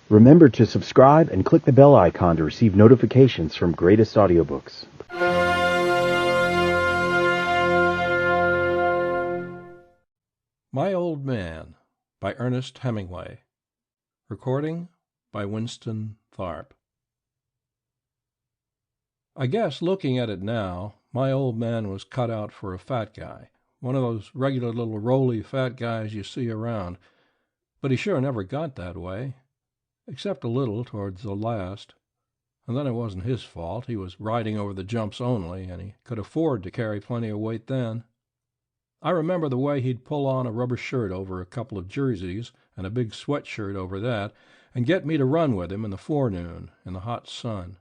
Remember to subscribe and click the bell icon to receive notifications from Greatest AudioBooks. My Old Man by Ernest Hemingway. Recording by Winston Tharp. I guess, looking at it now, my old man was cut out for a fat guy, one of those regular little roly fat guys you see around, but he sure never got that way, except a little towards the last, and then it wasn't his fault. He was riding over the jumps only, and he could afford to carry plenty of weight then. I remember the way he'd pull on a rubber shirt over a couple of jerseys and a big sweatshirt over that, and get me to run with him in the forenoon in the hot sun.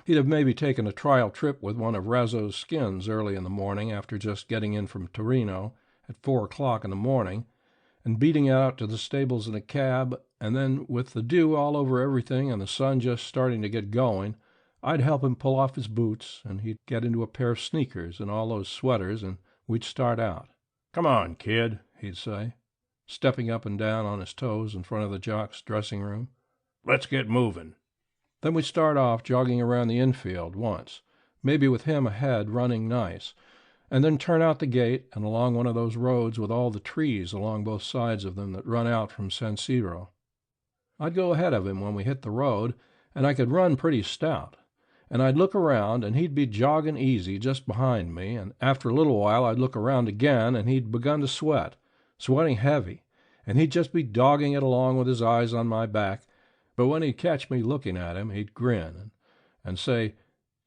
He'd have maybe taken a trial trip with one of Razzo's skins early in the morning after just getting in from Torino at 4 o'clock in the morning, and beating out to the stables in a cab, and then with the dew all over everything and the sun just starting to get going, I'd help him pull off his boots, and he'd get into a pair of sneakers and all those sweaters, and we'd start out. "Come on, kid," he'd say, stepping up and down on his toes in front of the jock's dressing room. "Let's get moving." Then we'd start off jogging around the infield once, maybe with him ahead running nice, and then turn out the gate and along one of those roads with all the trees along both sides of them that run out from San Siro. I'd go ahead of him when we hit the road, and I could run pretty stout, and I'd look around, and he'd be jogging easy just behind me, and after a little while I'd look around again, and he'd begun to sweating heavy, and he'd just be dogging it along with his eyes on my back, but when he'd catch me looking at him, he'd grin and say,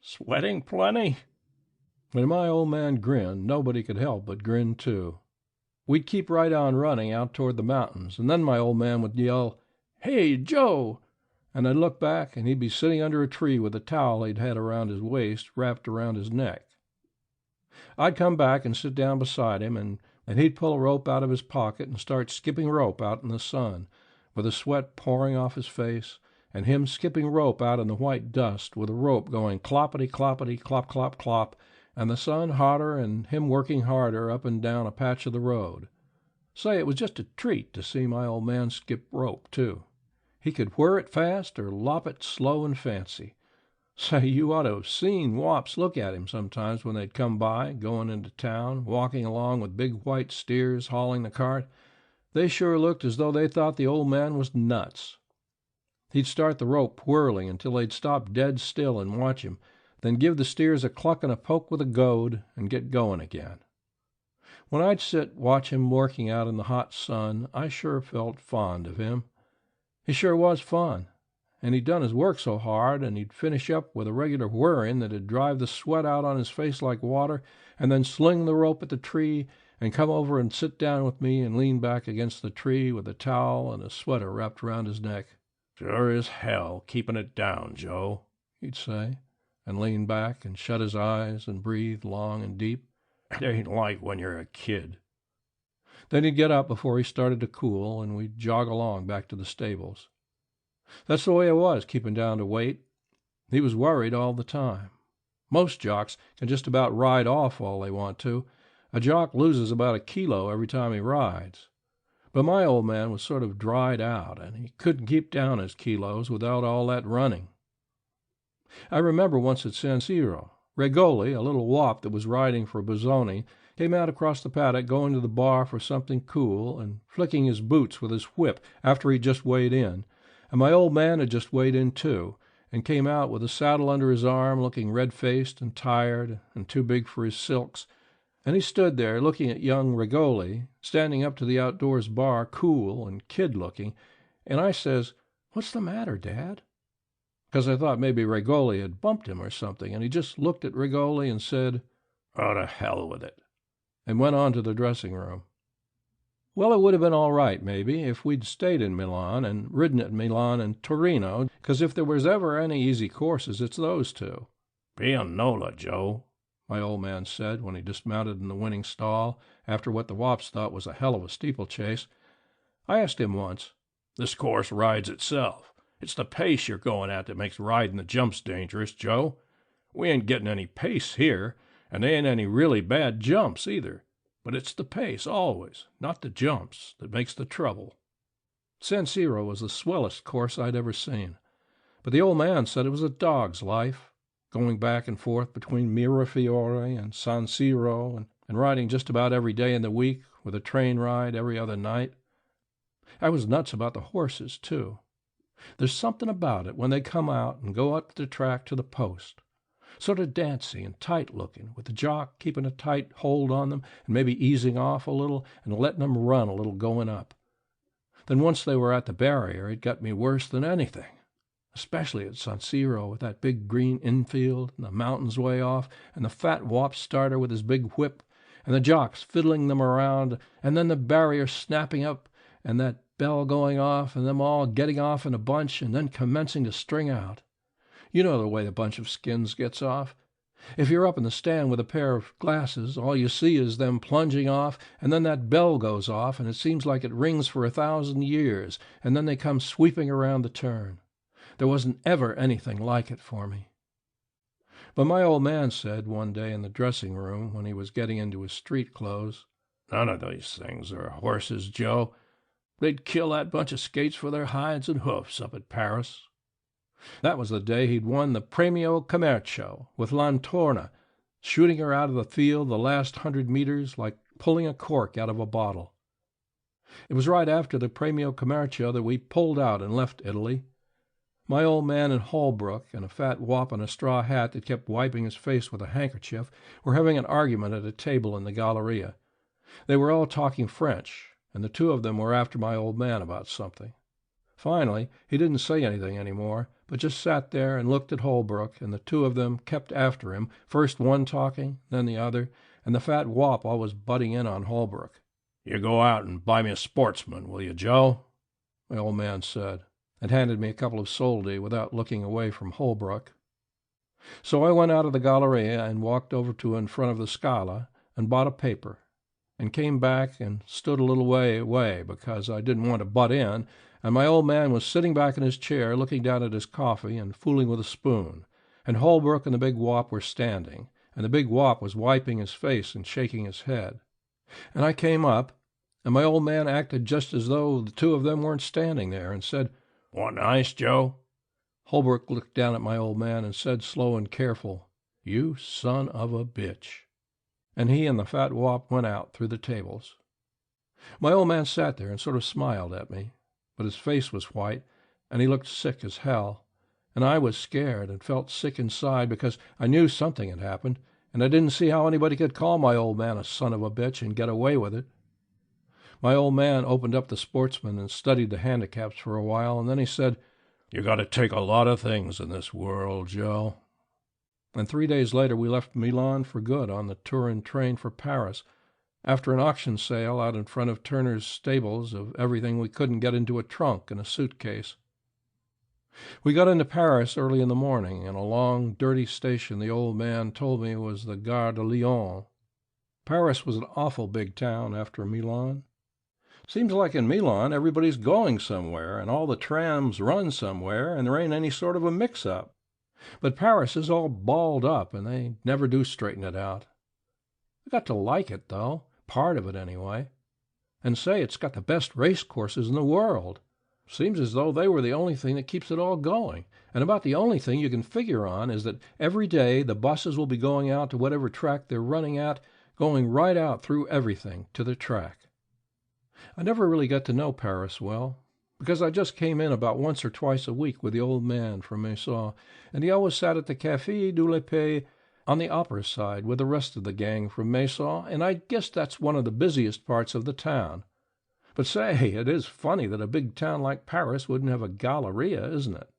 "Sweating plenty?" When my old man grinned, nobody could help but grin too. We'd keep right on running out toward the mountains, and then my old man would yell, "Hey, Joe!" and I'd look back, and he'd be sitting under a tree with a towel he'd had around his waist wrapped around his neck. I'd come back and sit down beside him, and he'd pull a rope out of his pocket and start skipping rope out in the sun, with the sweat pouring off his face, and him skipping rope out in the white dust with the rope going cloppity, cloppity, clop, clop, clop, and the sun hotter and him working harder up and down a patch of the road. Say, it was just a treat to see my old man skip rope, too. He could whir it fast or lop it slow and fancy. Say, you ought to have seen wops look at him sometimes when they'd come by, going into town, walking along with big white steers hauling the cart. They sure looked as though they thought the old man was nuts. He'd start the rope whirling until they'd stop dead still and watch him, then give the steers a cluck and a poke with a goad and get going again. When I'd watch him working out in the hot sun, I sure felt fond of him. He sure was fun, and he'd done his work so hard, and he'd finish up with a regular whirring that'd drive the sweat out on his face like water, and then sling the rope at the tree and come over and sit down with me and lean back against the tree with a towel and a sweater wrapped around his neck. "Sure as hell keeping it down, Joe," he'd say, and lean back and shut his eyes and breathe long and deep. "It ain't like when you're a kid." Then he'd get up before he started to cool, and we'd jog along back to the stables. That's the way it was, keeping down to weight. He was worried all the time. Most jocks can just about ride off all they want to. A jock loses about a kilo every time he rides. But my old man was sort of dried out, and he couldn't keep down his kilos without all that running. I remember once at San Siro, Regoli, a little wop that was riding for Bozzoni, came out across the paddock going to the bar for something cool and flicking his boots with his whip after he'd just weighed in, and my old man had just weighed in too, and came out with a saddle under his arm, looking red-faced and tired and too big for his silks, and he stood there looking at young Regoli, standing up to the outdoors bar, cool and kid-looking, and I says, "What's the matter, Dad?" Because I thought maybe Regoli had bumped him or something, and he just looked at Regoli and said, "Oh, to hell with it," and went on to the dressing room. Well, it would have been all right, maybe, if we'd stayed in Milan and ridden at Milan and Torino, because if there was ever any easy courses, it's those two. "Pianola, Joe," my old man said when he dismounted in the winning stall, after what the wops thought was a hell of a steeplechase. I asked him once, "This course rides itself. It's the pace you're going at that makes riding the jumps dangerous, Joe. We ain't getting any pace here, and they ain't any really bad jumps either. But it's the pace, always, not the jumps, that makes the trouble." San Siro was the swellest course I'd ever seen, but the old man said it was a dog's life, going back and forth between Mirafiore and San Siro and riding just about every day in the week with a train ride every other night. I was nuts about the horses, too. There's something about it when they come out and go up the track to the post. Sort of dancy and tight-looking, with the jock keeping a tight hold on them and maybe easing off a little and letting them run a little going up. Then once they were at the barrier, it got me worse than anything, especially at San Siro with that big green infield and the mountains way off and the fat wop starter with his big whip and the jocks fiddling them around and then the barrier snapping up and that bell going off and them all getting off in a bunch and then commencing to string out. You know the way the bunch of skins gets off. If you're up in the stand with a pair of glasses, all you see is them plunging off, and then that bell goes off, and it seems like it rings for 1,000 years, and then they come sweeping around the turn. There wasn't ever anything like it for me. But my old man said one day in the dressing room when he was getting into his street clothes, "None of these things are horses, Joe. They'd kill that bunch of skates for their hides and hoofs up at Paris." That was the day he'd won the Premio Commercio with Lantorna, shooting her out of the field the last 100 meters like pulling a cork out of a bottle. It was right after the Premio Commercio that we pulled out and left Italy. My old man in Holbrook and a fat wop in a straw hat that kept wiping his face with a handkerchief were having an argument at a table in the Galleria. They were all talking French, and the two of them were after my old man about something. Finally, he didn't say anything any more, but just sat there and looked at Holbrook, and the two of them kept after him, first one talking, then the other, and the fat wop always butting in on Holbrook. "You go out and buy me a sportsman, will you, Joe?" my old man said, and handed me a couple of soldi without looking away from Holbrook. So I went out of the Galleria and walked over to in front of the Scala and bought a paper, and came back and stood a little way away because I didn't want to butt in, and my old man was sitting back in his chair looking down at his coffee and fooling with a spoon, and Holbrook and the big wop were standing, and the big wop was wiping his face and shaking his head. And I came up, and my old man acted just as though the two of them weren't standing there, and said, "Want ice, Joe?" Holbrook looked down at my old man and said slow and careful, "You son of a bitch." And he and the fat wop went out through the tables. My old man sat there and sort of smiled at me, but his face was white, and he looked sick as hell, and I was scared and felt sick inside because I knew something had happened, and I didn't see how anybody could call my old man a son of a bitch and get away with it. My old man opened up the Sportsman and studied the handicaps for a while, and then he said, "You got to take a lot of things in this world, Joe." And 3 days later we left Milan for good on the Turin train for Paris, after an auction sale out in front of Turner's stables of everything we couldn't get into a trunk and a suitcase. We got into Paris early in the morning, and a long, dirty station the old man told me was the Gare de Lyon. Paris was an awful big town after Milan. Seems like in Milan everybody's going somewhere, and all the trams run somewhere, and there ain't any sort of a mix-up. But Paris is all balled up, and they never do straighten it out. I got to like it, though, part of it anyway. And say, it's got the best race courses in the world. Seems as though they were the only thing that keeps it all going, and about the only thing you can figure on is that every day the buses will be going out to whatever track they're running at, going right out through everything to the track. I never really got to know Paris well, because I just came in about once or twice a week with the old man from Maison, and he always sat at the Café de la Paix on the opera side with the rest of the gang from Maison, and I guess that's one of the busiest parts of the town. But say, it is funny that a big town like Paris wouldn't have a Galleria, isn't it?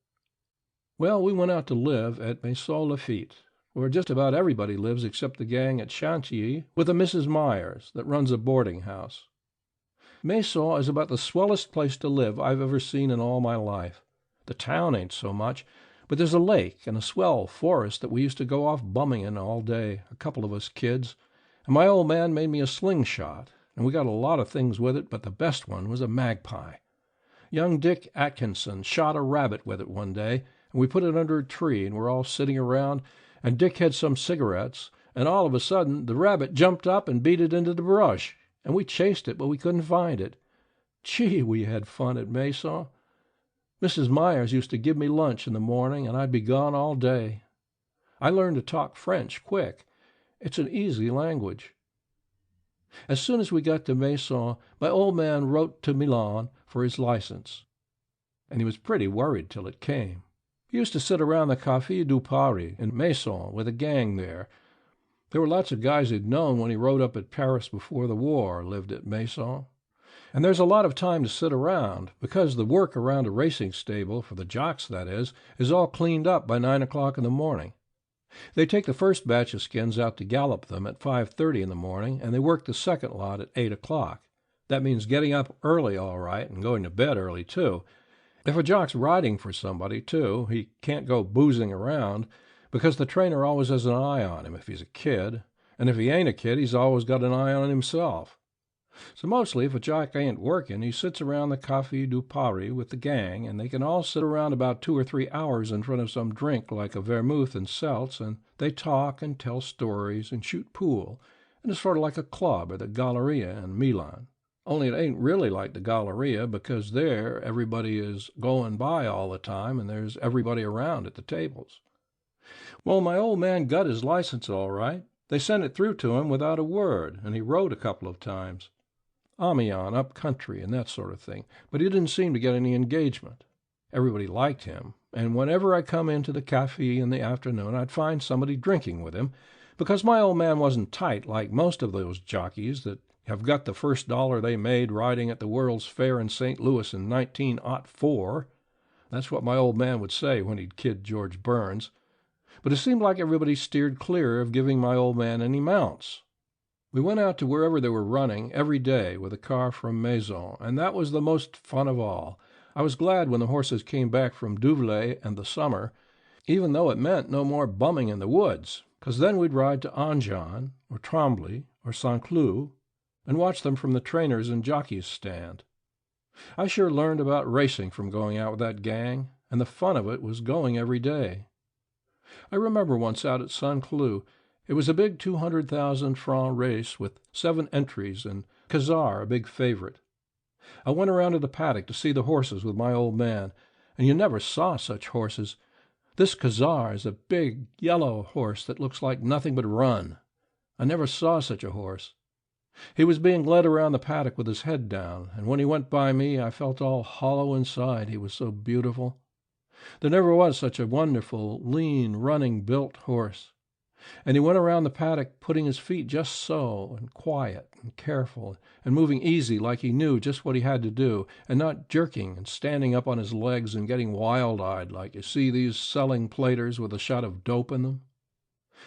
Well, we went out to live at Maison Lafitte, where just about everybody lives except the gang at Chantilly with a Mrs. Myers that runs a boarding house. Maison is about the swellest place to live I've ever seen in all my life. The town ain't so much, but there's a lake and a swell forest that we used to go off bumming in all day, a couple of us kids, and my old man made me a slingshot, and we got a lot of things with it, but the best one was a magpie. Young Dick Atkinson shot a rabbit with it one day, and we put it under a tree, and we're all sitting around, and Dick had some cigarettes, and all of a sudden the rabbit jumped up and beat it into the brush, and we chased it, but we couldn't find it. Gee, we had fun at Maison. Mrs. Myers used to give me lunch in the morning, and I'd be gone all day. I learned to talk French quick. It's an easy language. As soon as we got to Maison, my old man wrote to Milan for his license, and he was pretty worried till it came. He used to sit around the Café du Paris in Maison with a gang there. There were lots of guys he'd known when he rode up at Paris before the war lived at Maison. And there's a lot of time to sit around, because the work around a racing stable, for the jocks that is all cleaned up by 9 o'clock in the morning. They take the first batch of skins out to gallop them at 5:30 in the morning, and they work the second lot at 8 o'clock. That means getting up early, all right, and going to bed early, too. If a jock's riding for somebody, too, he can't go boozing around, because the trainer always has an eye on him if he's a kid, and if he ain't a kid, he's always got an eye on himself. So mostly, if a jock ain't working, he sits around the Café du Paris with the gang, and they can all sit around about 2 or 3 hours in front of some drink like a vermouth and seltz, and they talk and tell stories and shoot pool, and it's sort of like a club or the Galleria in Milan. Only it ain't really like the Galleria, because there everybody is going by all the time, and there's everybody around at the tables. Well, my old man got his license all right. They sent it through to him without a word, and he rode a couple of times. Amiens, up country, and that sort of thing, but he didn't seem to get any engagement. Everybody liked him, and whenever I come into the café in the afternoon, I'd find somebody drinking with him, because my old man wasn't tight like most of those jockeys that have got the first dollar they made riding at the World's Fair in St. Louis in 1904. That's what my old man would say when he'd kid George Burns. But it seemed like everybody steered clear of giving my old man any mounts. We went out to wherever they were running every day with a car from Maison, and that was the most fun of all. I was glad when the horses came back from Douvlay and the summer, even though it meant no more bumming in the woods, because then we'd ride to Enghien or Tremblay or Saint-Cloud and watch them from the trainers and jockeys' stand. I sure learned about racing from going out with that gang, and the fun of it was going every day. I remember once out at Saint-Cloud. It was a big 200,000 franc race with 7 entries, and Cazar a big favorite. I went around to the paddock to see the horses with my old man, and you never saw such horses. This Cazar is a big yellow horse that looks like nothing but run. I never saw such a horse. He was being led around the paddock with his head down, and when he went by me, I felt all hollow inside, he was so beautiful. There never was such a wonderful, lean, running, built horse. And he went around the paddock putting his feet just so, and quiet and careful, and moving easy like he knew just what he had to do, and not jerking and standing up on his legs and getting wild-eyed like you see these selling platers with a shot of dope in them.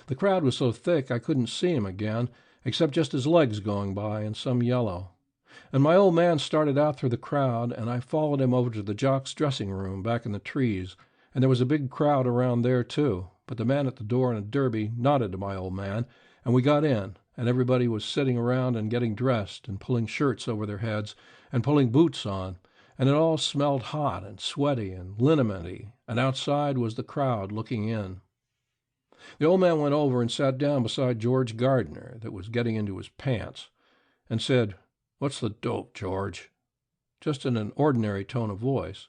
The crowd was so thick I couldn't see him again, except just his legs going by in some yellow. And my old man started out through the crowd, and I followed him over to the jock's dressing room back in the trees, and there was a big crowd around there too. But the man at the door in a derby nodded to my old man, and we got in, and everybody was sitting around and getting dressed and pulling shirts over their heads and pulling boots on, and it all smelled hot and sweaty and liniment-y, and outside was the crowd looking in. The old man went over and sat down beside George Gardner, that was getting into his pants, and said, "What's the dope, George?" Just in an ordinary tone of voice,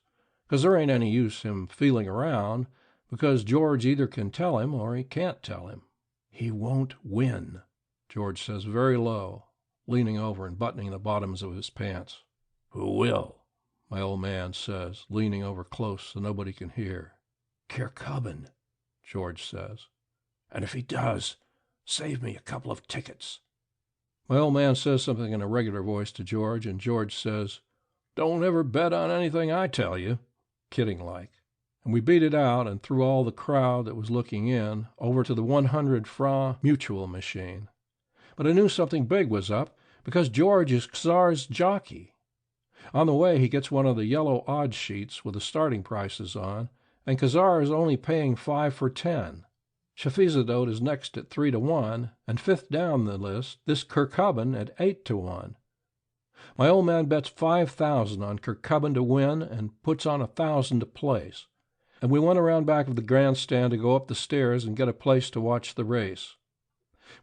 'cause there ain't any use him feeling around, because George either can tell him or he can't tell him. "He won't win," George says very low, leaning over and buttoning the bottoms of his pants. "Who will?" my old man says, leaning over close so nobody can hear. "Kirkcudbright," George says. "And if he does, save me a couple of tickets." My old man says something in a regular voice to George, and George says, "Don't ever bet on anything I tell you," kidding-like. And we beat it out, and through all the crowd that was looking in, over to the 100-franc mutual machine. But I knew something big was up, because George is Cazar's jockey. On the way, he gets one of the yellow odd sheets with the starting prices on, and Cazar is only paying 5 for 10. Chaffizadot is next at 3-1, and fifth down the list, this Kirkcudbright at 8-1. My old man bets 5,000 on Kirkcudbright to win and puts on 1,000 to place. And we went around back of the grandstand to go up the stairs and get a place to watch the race.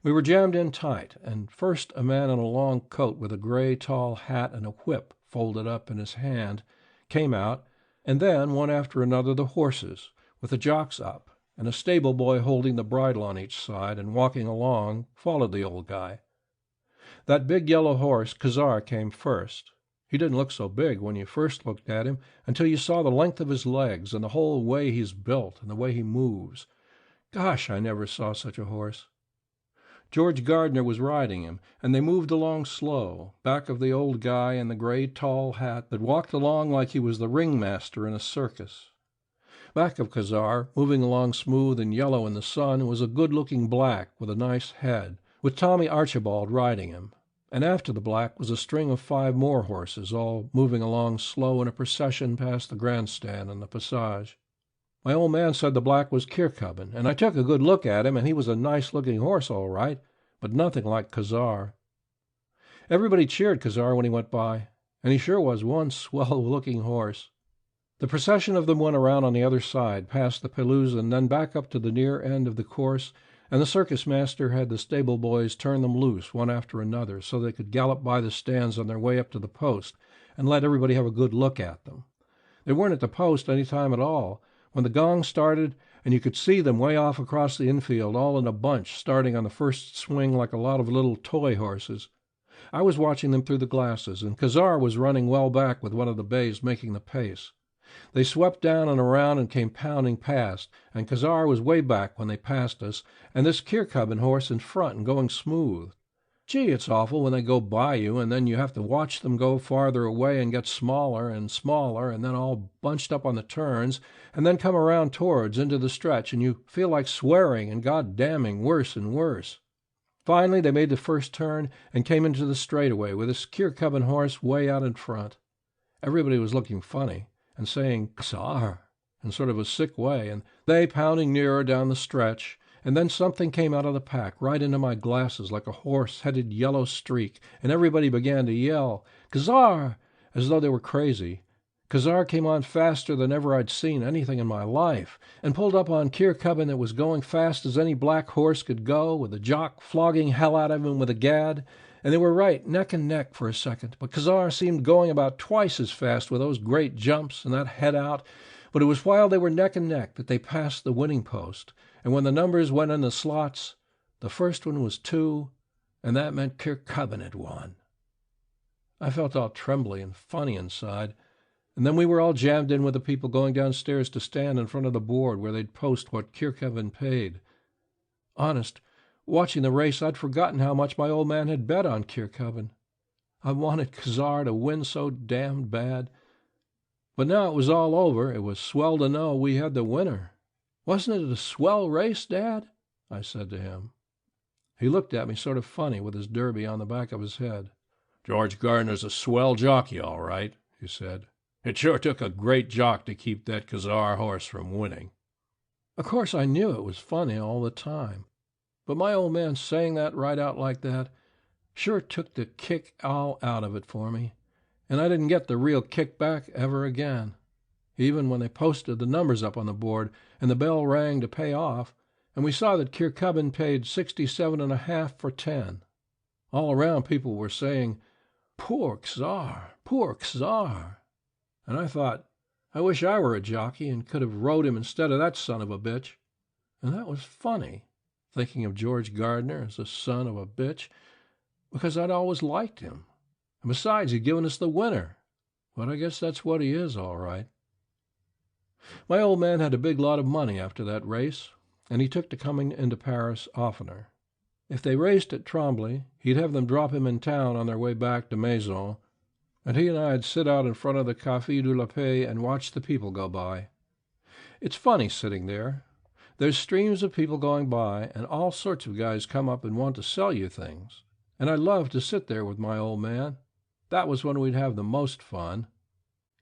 We were jammed in tight, and first a man in a long coat with a gray tall hat and a whip folded up in his hand, came out, and then, one after another, the horses, with the jocks up, and a stable boy holding the bridle on each side and walking along, followed the old guy. That big yellow horse, Khazar, came first. He didn't look so big when you first looked at him until you saw the length of his legs and the whole way he's built and the way he moves. Gosh, I never saw such a horse. George Gardner was riding him, and they moved along slow, back of the old guy in the gray tall hat that walked along like he was the ringmaster in a circus. Back of Khazar, moving along smooth and yellow in the sun, was a good-looking black with a nice head, with Tommy Archibald riding him. And after the black was a string of 5 more horses, all moving along slow in a procession past the grandstand and the passage. My old man said the black was Kirkhubbin, and I took a good look at him, and he was a nice-looking horse, all right, but nothing like Khazar. Everybody cheered Khazar when he went by, and he sure was one swell-looking horse. The procession of them went around on the other side, past the pelouse, and then back up to the near end of the course, and the circus master had the stable boys turn them loose one after another so they could gallop by the stands on their way up to the post and let everybody have a good look at them. They weren't at the post any time at all, when the gong started, and you could see them way off across the infield, all in a bunch, starting on the first swing like a lot of little toy horses. I was watching them through the glasses, and Khazar was running well back with one of the bays making the pace. They swept down and around and came pounding past, and Khazar was way back when they passed us, and this Kirkhubbin horse in front and going smooth. Gee, it's awful when they go by you, and then you have to watch them go farther away and get smaller and smaller, and then all bunched up on the turns, and then come around towards into the stretch, and you feel like swearing and God-damning worse and worse. Finally, they made the first turn and came into the straightaway with this Kirkhubbin horse way out in front. Everybody was looking funny and saying "Khazar" in sort of a sick way, and they pounding nearer down the stretch. And then something came out of the pack right into my glasses like a horse-headed yellow streak, and everybody began to yell, "Khazar!" as though they were crazy. Khazar came on faster than ever I'd seen anything in my life, and pulled up on Kirkhubbin that was going fast as any black horse could go, with the jock flogging hell out of him with a gad, and they were right neck and neck for a second, but Khazar seemed going about twice as fast with those great jumps and that head out, but it was while they were neck and neck that they passed the winning post, and when the numbers went in the slots, the first one was 2, and that meant Kirkhubbin had won. I felt all trembly and funny inside, and then we were all jammed in with the people going downstairs to stand in front of the board where they'd post what Kirkhubbin paid. Honest, watching the race, I'd forgotten how much my old man had bet on Kirkhubbin. I wanted Khazar to win so damned bad. But now it was all over, it was swell to know we had the winner. "Wasn't it a swell race, Dad?" I said to him. He looked at me sort of funny with his derby on the back of his head. "George Gardner's a swell jockey, all right," he said. "It sure took a great jock to keep that Khazar horse from winning." Of course I knew it was funny all the time, but my old man saying that right out like that sure took the kick all out of it for me, and I didn't get the real kick back ever again. Even when they posted the numbers up on the board and the bell rang to pay off, and we saw that Kirkhubbin paid 67.5 for 10. All around people were saying, "Poor Khazar, poor Khazar." And I thought, I wish I were a jockey and could have rode him instead of that son of a bitch. And that was funny, thinking of George Gardner as a son of a bitch, because I'd always liked him. And besides, he'd given us the winner. But I guess that's what he is, all right. My old man had a big lot of money after that race, and he took to coming into Paris oftener. If they raced at Tremblay, he'd have them drop him in town on their way back to Maison, and he and I'd sit out in front of the Café de la Paix and watch the people go by. It's funny sitting there. There's streams of people going by, and all sorts of guys come up and want to sell you things, and I loved to sit there with my old man. That was when we'd have the most fun.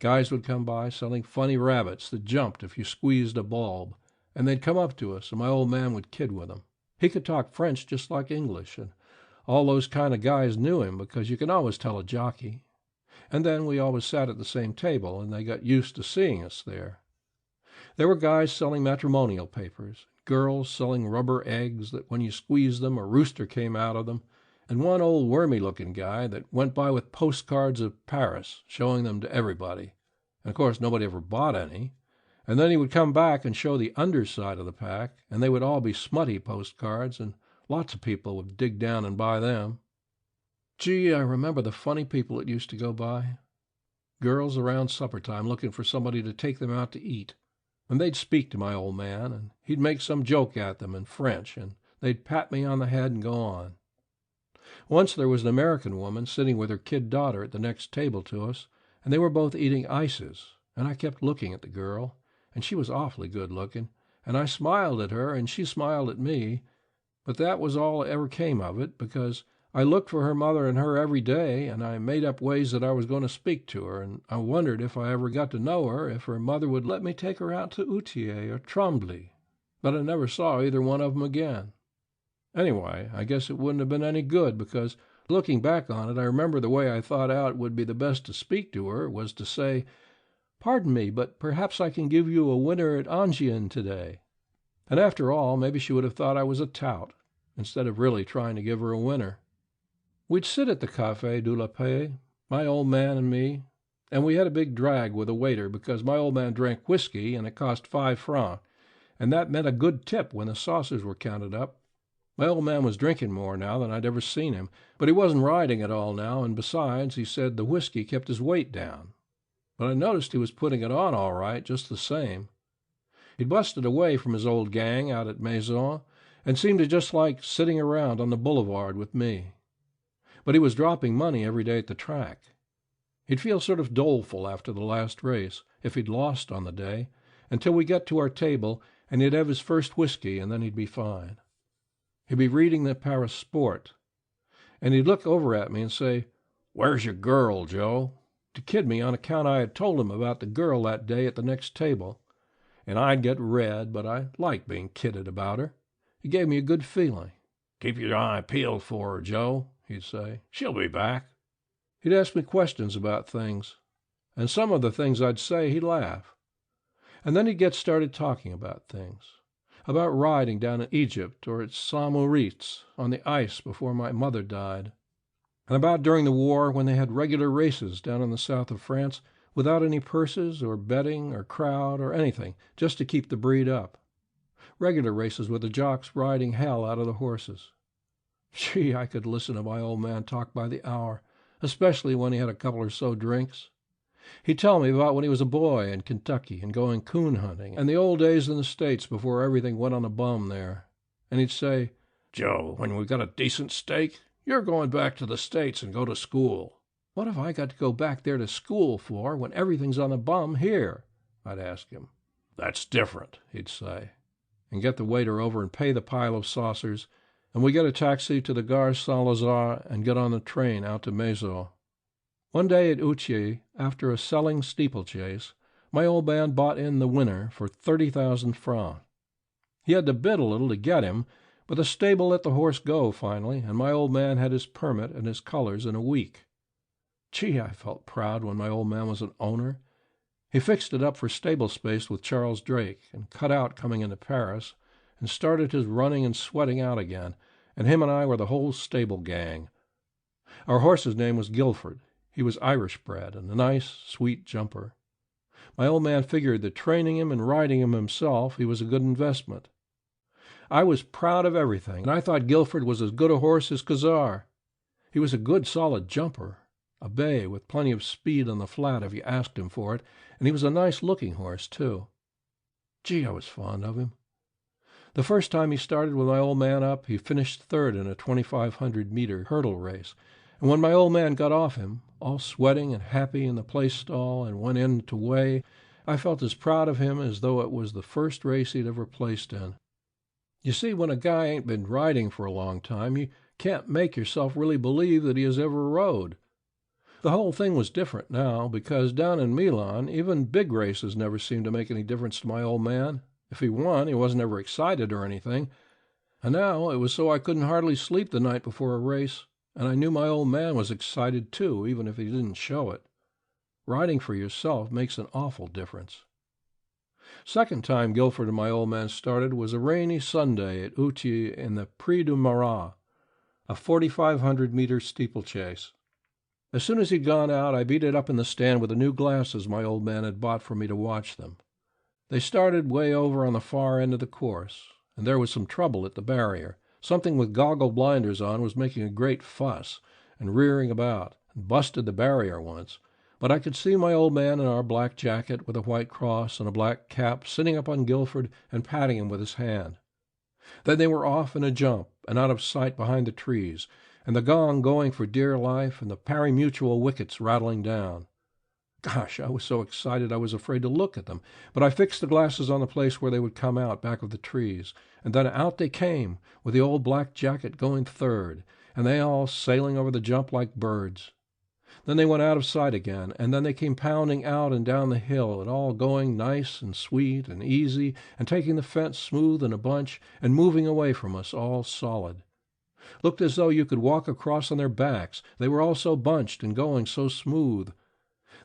Guys would come by selling funny rabbits that jumped if you squeezed a bulb, and they'd come up to us, and my old man would kid with them. He could talk French just like English, and all those kind of guys knew him because you can always tell a jockey. And then we always sat at the same table, and they got used to seeing us there. There were guys selling matrimonial papers, girls selling rubber eggs that when you squeezed them a rooster came out of them, and one old wormy-looking guy that went by with postcards of Paris, showing them to everybody. And of course nobody ever bought any. And then he would come back and show the underside of the pack, and they would all be smutty postcards, and lots of people would dig down and buy them. Gee, I remember the funny people that used to go by. Girls around supper time looking for somebody to take them out to eat. And they'd speak to my old man, and he'd make some joke at them in French, and they'd pat me on the head and go on. Once there was an American woman sitting with her kid daughter at the next table to us, and they were both eating ices, and I kept looking at the girl, and she was awfully good looking, and I smiled at her, and she smiled at me, but that was all that ever came of it, because I looked for her mother and her every day, and I made up ways that I was going to speak to her, and I wondered if I ever got to know her, if her mother would let me take her out to Outier or Tremblay, but I never saw either one of them again. Anyway, I guess it wouldn't have been any good, because looking back on it, I remember the way I thought out would be the best to speak to her was to say, "Pardon me, but perhaps I can give you a winner at Angien today." And after all, maybe she would have thought I was a tout, instead of really trying to give her a winner. We'd sit at the Café de la Paix, my old man and me, and we had a big drag with a waiter because my old man drank whiskey and it cost 5 francs, and that meant a good tip when the saucers were counted up. My old man was drinking more now than I'd ever seen him, but he wasn't riding at all now, and besides, he said the whiskey kept his weight down. But I noticed he was putting it on all right, just the same. He'd busted away from his old gang out at Maison, and seemed to just like sitting around on the boulevard with me. But he was dropping money every day at the track. He'd feel sort of doleful after the last race, if he'd lost on the day, until we got to our table, and he'd have his first whiskey, and then he'd be fine. He'd be reading the Paris Sport, and he'd look over at me and say, "Where's your girl, Joe?" to kid me on account I had told him about the girl that day at the next table. And I'd get red, but I liked being kidded about her. It gave me a good feeling. "Keep your eye peeled for her, Joe," he'd say. "She'll be back." He'd ask me questions about things, and some of the things I'd say he'd laugh. And then he'd get started talking about things, about riding down in Egypt or at Saint-Moritz on the ice before my mother died, and about during the war when they had regular races down in the south of France without any purses or betting or crowd or anything, just to keep the breed up. Regular races with the jocks riding hell out of the horses. Gee, I could listen to my old man talk by the hour, especially when he had a couple or so drinks. He'd tell me about when he was a boy in Kentucky and going coon hunting, and the old days in the States before everything went on a bum there. And he'd say, "Joe, when we've got a decent steak, you're going back to the States and go to school." "What have I got to go back there to school for when everything's on a bum here?" I'd ask him. "That's different," he'd say, and get the waiter over and pay the pile of saucers, and we get a taxi to the Gare Saint-Lazare and get on the train out to Maison. One day at Outier, after a selling steeplechase, my old man bought in the winner for 30,000 francs. He had to bid a little to get him, but the stable let the horse go finally, and my old man had his permit and his colors in a week. Gee, I felt proud when my old man was an owner. He fixed it up for stable space with Charles Drake, and cut out coming into Paris, and started his running and sweating out again, and him and I were the whole stable gang. Our horse's name was Guilford. He was Irish bred, and a nice, sweet jumper. My old man figured that training him and riding him himself, he was a good investment. I was proud of everything, and I thought Guilford was as good a horse as Cazar. He was a good, solid jumper, a bay with plenty of speed on the flat if you asked him for it, and he was a nice-looking horse, too. Gee, I was fond of him. The first time he started with my old man up, he finished third in a 2,500-meter hurdle race, and when my old man got off him, all sweating and happy in the place stall, and went in to weigh, I felt as proud of him as though it was the first race he'd ever placed in. You see, when a guy ain't been riding for a long time, you can't make yourself really believe that he has ever rode. The whole thing was different now, because down in Milan, even big races never seemed to make any difference to my old man. If he won, he wasn't ever excited or anything. And now it was so I couldn't hardly sleep the night before a race, and I knew my old man was excited too, even if he didn't show it. Riding for yourself makes an awful difference. Second time Guilford and my old man started was a rainy Sunday at Outier in the Prix du Marat. a 4,500-meter steeplechase. As soon as he'd gone out, I beat it up in the stand with the new glasses my old man had bought for me to watch them. They started way over on the far end of the course, and there was some trouble at the barrier. Something with goggle blinders on was making a great fuss and rearing about, and busted the barrier once. But I could see my old man in our black jacket with a white cross and a black cap sitting up on Guilford and patting him with his hand. Then they were off in a jump and out of sight behind the trees, and the gong going for dear life and the pari-mutuel wickets rattling down. Gosh, I was so excited I was afraid to look at them, but I fixed the glasses on the place where they would come out back of the trees, and then out they came, with the old black jacket going third, and they all sailing over the jump like birds. Then they went out of sight again, and then they came pounding out and down the hill, and all going nice and sweet and easy, and taking the fence smooth in a bunch, and moving away from us all solid. Looked as though you could walk across on their backs, they were all so bunched and going so smooth.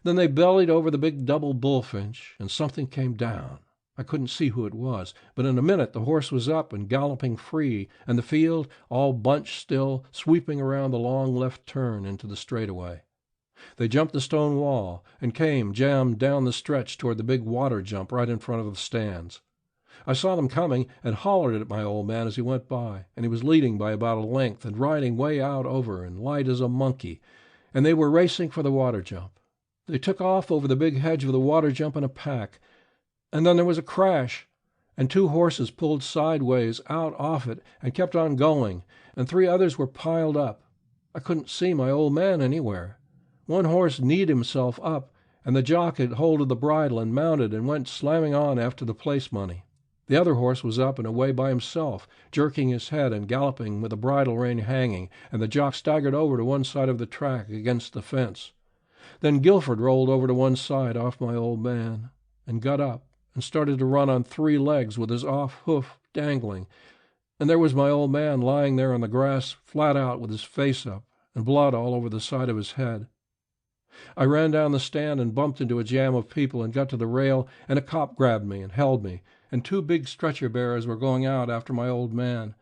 Then they bellied over the big double bullfinch, and something came down. I couldn't see who it was, but in a minute the horse was up and galloping free, and the field, all bunched still, sweeping around the long left turn into the straightaway. They jumped the stone wall and came jammed down the stretch toward the big water jump right in front of the stands. I saw them coming and hollered at my old man as he went by, and he was leading by about a length and riding way out over and light as a monkey, and they were racing for the water jump. They took off over the big hedge of the water jump in a pack, and then there was a crash, and 2 horses pulled sideways out off it and kept on going, and 3 others were piled up. I couldn't see my old man anywhere. One horse kneed himself up, and the jock had hold of the bridle and mounted and went slamming on after the place money. The other horse was up and away by himself, jerking his head and galloping with the bridle rein hanging, and the jock staggered over to one side of the track against the fence. Then Guilford rolled over to one side off my old man, and got up and started to run on 3 legs with his off hoof dangling, and there was my old man lying there on the grass flat out with his face up and blood all over the side of his head. I ran down the stand and bumped into a jam of people and got to the rail, and a cop grabbed me and held me, and 2 big stretcher bearers were going out after my old man,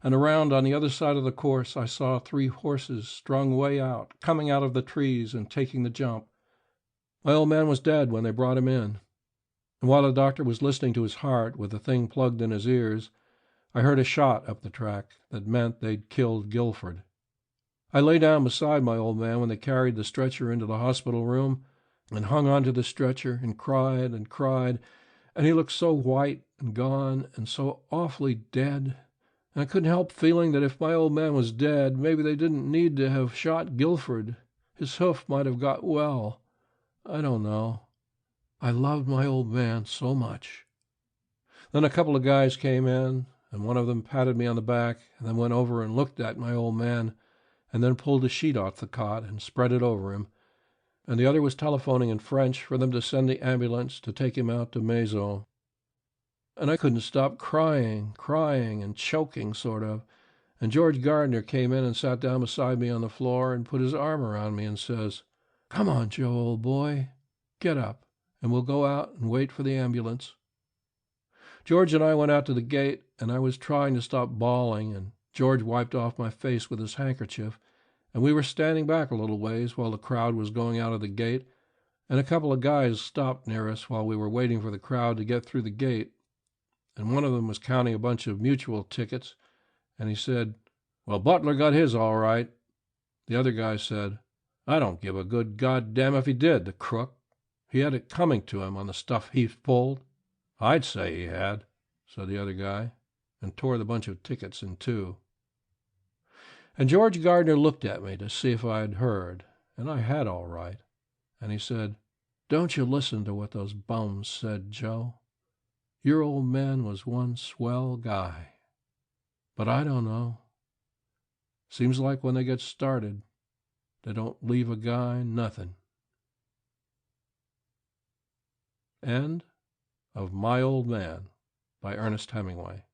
and around on the other side of the course I saw 3 horses strung way out, coming out of the trees and taking the jump. My old man was dead when they brought him in, and while the doctor was listening to his heart with the thing plugged in his ears, I heard a shot up the track that meant they'd killed Guilford. I lay down beside my old man when they carried the stretcher into the hospital room, and hung onto the stretcher and cried, and he looked so white and gone and so awfully dead, and I couldn't help feeling that if my old man was dead, maybe they didn't need to have shot Guilford. His hoof might have got well. I don't know. I loved my old man so much. Then a couple of guys came in, and one of them patted me on the back, and then went over and looked at my old man, and then pulled a sheet off the cot and spread it over him, and the other was telephoning in French for them to send the ambulance to take him out to Maison. And I couldn't stop crying and choking, sort of, and George Gardner came in and sat down beside me on the floor and put his arm around me and says, "Come on, Joe, old boy, get up, and we'll go out and wait for the ambulance." George and I went out to the gate, and I was trying to stop bawling, and George wiped off my face with his handkerchief, and we were standing back a little ways while the crowd was going out of the gate, and a couple of guys stopped near us while we were waiting for the crowd to get through the gate, and one of them was counting a bunch of mutual tickets, and he said, "Well, Butler got his all right." The other guy said, "I don't give a good goddamn if he did, the crook. He had it coming to him on the stuff he pulled." "I'd say he had," said the other guy, and tore the bunch of tickets in 2. And George Gardner looked at me to see if I had heard, and I had all right. And he said, "Don't you listen to what those bums said, Joe. Your old man was one swell guy. But I don't know. Seems like when they get started, they don't leave a guy nothing." End of My Old Man by Ernest Hemingway.